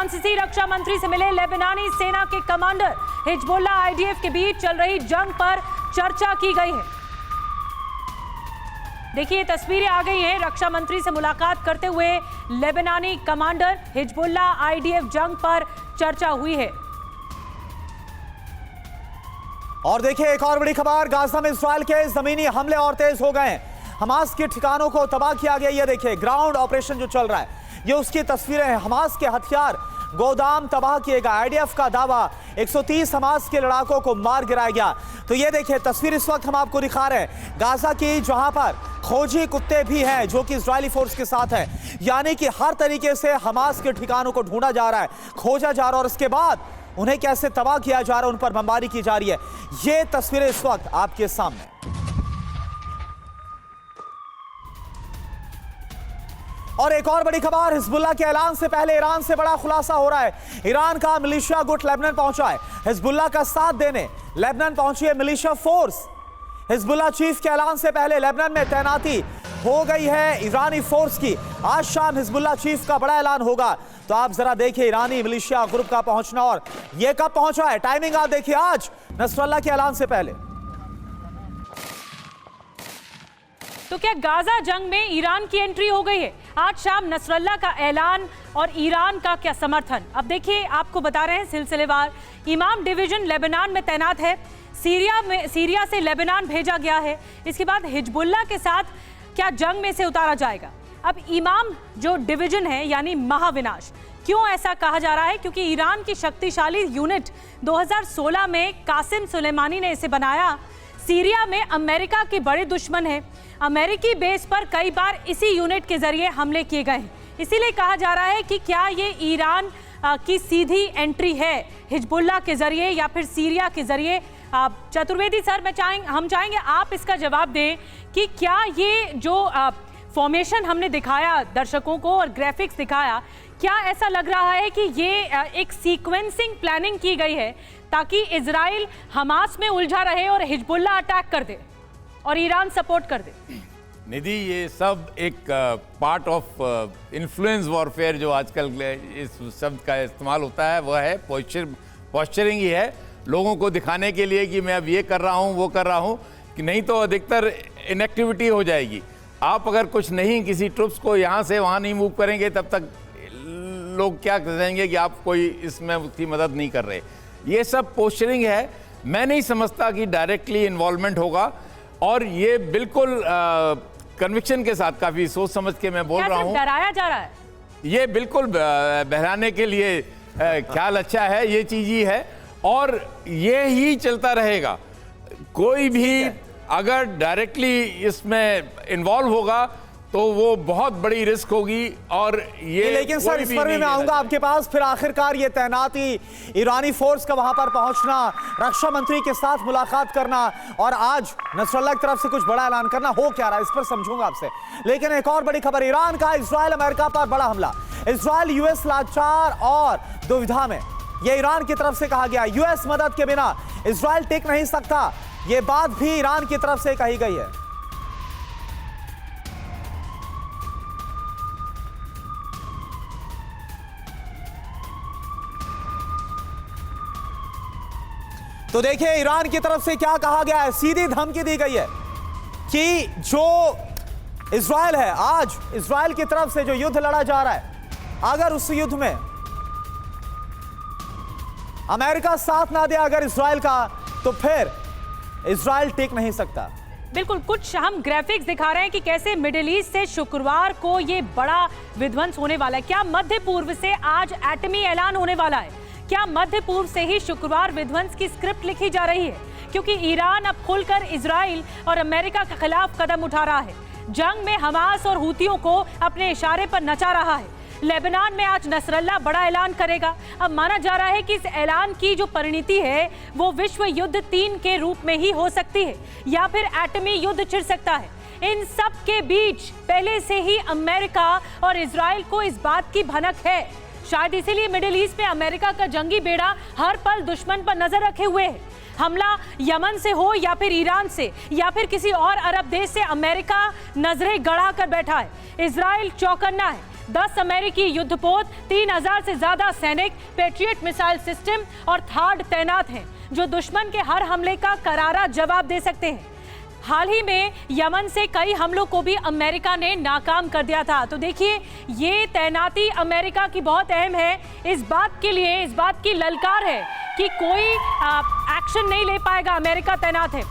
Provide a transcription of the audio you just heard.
फ्रांसीसी रक्षा मंत्री से मिले लेबनानी सेना के कमांडर। हिजबुल्ला आईडीएफ के बीच चल रही जंग पर चर्चा की गई है। देखिए तस्वीरें आ गई हैं, रक्षा मंत्री से मुलाकात करते हुए लेबनानी कमांडर। हिजबुल्ला आईडीएफ जंग पर चर्चा हुई है। और देखिए एक और बड़ी खबर, गाजा में इस्राएल के जमीनी हमले और तेज हो गए हैं। हमास के ठिकानों को तबाह किया गया। ये देखिए ग्राउंड ऑपरेशन जो चल रहा है, ये उसकी तस्वीरें हैं। हमास के हथियार गोदाम तबाह किए गए। आईडीएफ का दावा 130 हमास के लड़ाकों को मार गिराया गया। तो ये देखिए तस्वीर इस वक्त हम आपको दिखा रहे हैं गाजा की, जहां पर खोजी कुत्ते भी हैं जो कि इजरायली फोर्स के साथ हैं। यानी कि हर तरीके से हमास के ठिकानों को ढूंढा जा रहा है, खोजा जा रहा है और उसके बाद उन्हें कैसे तबाह किया जा रहा है, उन पर बमबारी की जा रही है। ये तस्वीरें इस वक्त आपके सामने। और एक और बड़ी खबर, हिजबुल्ला के ऐलान से पहले ईरान से बड़ा खुलासा हो रहा है। ईरान का मिलिशिया गुट लेबनान पहुंचा है। हिजबुल्ला का साथ देने लेबनान पहुंची है मिलिशिया फोर्स। हिजबुल्ला चीफ के ऐलान से पहले लेबनान में तैनाती हो गई है ईरानी फोर्स की। आज शाम हिजबुल्ला चीफ का बड़ा ऐलान होगा। तो आप जरा देखिए ईरानी मिलिशिया ग्रुप का पहुंचना, और यह कब पहुंचा है, टाइमिंग आप देखिए, आज नसरल्ला के ऐलान से पहले। तो क्या गाजा जंग में ईरान की एंट्री हो गई है? आज शाम नसरल्ला का ऐलान और ईरान का क्या समर्थन, अब देखिए आपको बता रहे हैं सिलसिलेवार। इमाम डिवीजन लेबनान में तैनात है। सीरिया से लेबनान भेजा गया है। इसके बाद हिजबुल्ला के साथ क्या जंग में से उतारा जाएगा? अब इमाम जो डिवीजन है यानी महाविनाश, क्यों ऐसा कहा जा रहा है? क्योंकि ईरान की शक्तिशाली यूनिट 2016 में कासिम सुलेमानी ने इसे बनाया। सीरिया में अमेरिका के बड़े दुश्मन है। अमेरिकी बेस पर कई बार इसी यूनिट के जरिए हमले किए गए हैं। इसीलिए कहा जा रहा है कि क्या ये ईरान की सीधी एंट्री है हिजबुल्ला के जरिए या फिर सीरिया के जरिए? चतुर्वेदी सर, हम चाहेंगे आप इसका जवाब दें कि क्या ये जो फॉर्मेशन हमने दिखाया दर्शकों को और ग्राफिक्स दिखाया, क्या ऐसा लग रहा है कि ये एक सीक्वेंसिंग प्लानिंग की गई है ताकि इजराइल हमास में उलझा रहे और हिजबुल्ला अटैक कर दे और ईरान सपोर्ट कर दे? निधि, ये सब एक पार्ट ऑफ इन्फ्लुएंस वॉरफेयर जो आजकल इस शब्द का इस्तेमाल होता है, वह है पॉस्चरिंग ही है, लोगों को दिखाने के लिए कि मैं अब ये कर रहा हूँ वो कर रहा हूँ, कि नहीं तो अधिकतर इनएक्टिविटी हो जाएगी। आप अगर कुछ नहीं, किसी ट्रुप्स को यहाँ से वहाँ नहीं मूव करेंगे, तब तक लोग क्या कहेंगे कि आप कोई इसमें उसकी मदद नहीं कर रहे। ये सब पोस्चरिंग है। मैं नहीं समझता कि डायरेक्टली इन्वॉल्वमेंट होगा, और ये बिल्कुल कन्विक्शन के साथ, काफ़ी सोच समझ के मैं बोल रहा हूँ। डराया जा रहा है? ये बिल्कुल बहलाने के लिए ख्याल अच्छा है, ये चीज़ ही है और ये ही चलता रहेगा। कोई भी अगर डायरेक्टली इसमें इन्वॉल्व होगा तो वो बहुत बड़ी रिस्क होगी। और ये लेकिन सर इस पर भी मैं आऊंगा आपके पास। फिर आखिरकार ये तैनाती, ईरानी फोर्स का वहां पर पहुंचना, रक्षा मंत्री के साथ मुलाकात करना और आज नसरल्ला की तरफ से कुछ बड़ा ऐलान करना, हो क्या रहा है इस पर समझूंगा आपसे। लेकिन एक और बड़ी खबर, ईरान का इजराइल अमेरिका पर बड़ा हमला। इजराइल यूएस लाचार और दुविधा में, यह ईरान की तरफ से कहा गया। यूएस मदद के बिना इजराइल टिक नहीं सकता, यह बात भी ईरान की तरफ से कही गई है। तो देखिए ईरान की तरफ से क्या कहा गया है, सीधी धमकी दी गई है कि जो इजराइल है, आज इजराइल की तरफ से जो युद्ध लड़ा जा रहा है, अगर उस युद्ध में अमेरिका साथ ना दे अगर इजराइल का, तो फिर इजराइल टिक नहीं सकता। बिल्कुल, कुछ हम ग्राफिक्स दिखा रहे हैं कि कैसे मिडिल ईस्ट से शुक्रवार को ये बड़ा विध्वंस होने वाला है। क्या मध्य पूर्व से आज एटमी ऐलान होने वाला है? क्या मध्य पूर्व से ही शुक्रवार विध्वंस की स्क्रिप्ट लिखी जा रही है? क्योंकि ईरान अब खुलकर इजराइल और अमेरिका के खिलाफ कदम उठा रहा है। जंग में हमास और हूतियों को अपने इशारे पर नचा रहा है। लेबनान में आज नसरल्ला बड़ा ऐलान करेगा। अब माना जा रहा है कि इस ऐलान की जो परिणति है वो विश्व युद्ध 3 के रूप में ही हो सकती है या फिर एटमी युद्ध छिड़ सकता है। इन सब के बीच पहले से ही अमेरिका और इजराइल को इस बात की भनक है। शायद इसीलिए मिडिल ईस्ट में अमेरिका का जंगी बेड़ा हर पल दुश्मन पर नजर रखे हुए है। हमला यमन से हो या फिर ईरान से या फिर किसी और अरब देश से, अमेरिका नजरें गड़ा कर बैठा है। इजराइल चौकन्ना है। 10 अमेरिकी युद्धपोत, 3000 से ज्यादा सैनिक, पेट्रियट मिसाइल सिस्टम और थार्ड तैनात हैं, जो दुश्मन के हर हमले का करारा जवाब दे सकते हैं। हाल ही में यमन से कई हमलों को भी अमेरिका ने नाकाम कर दिया था। तो देखिए, ये तैनाती अमेरिका की बहुत अहम है। इस बात के लिए, इस बात की ललकार है कि कोई एक्शन नहीं ले पाएगा, अमेरिका तैनात है।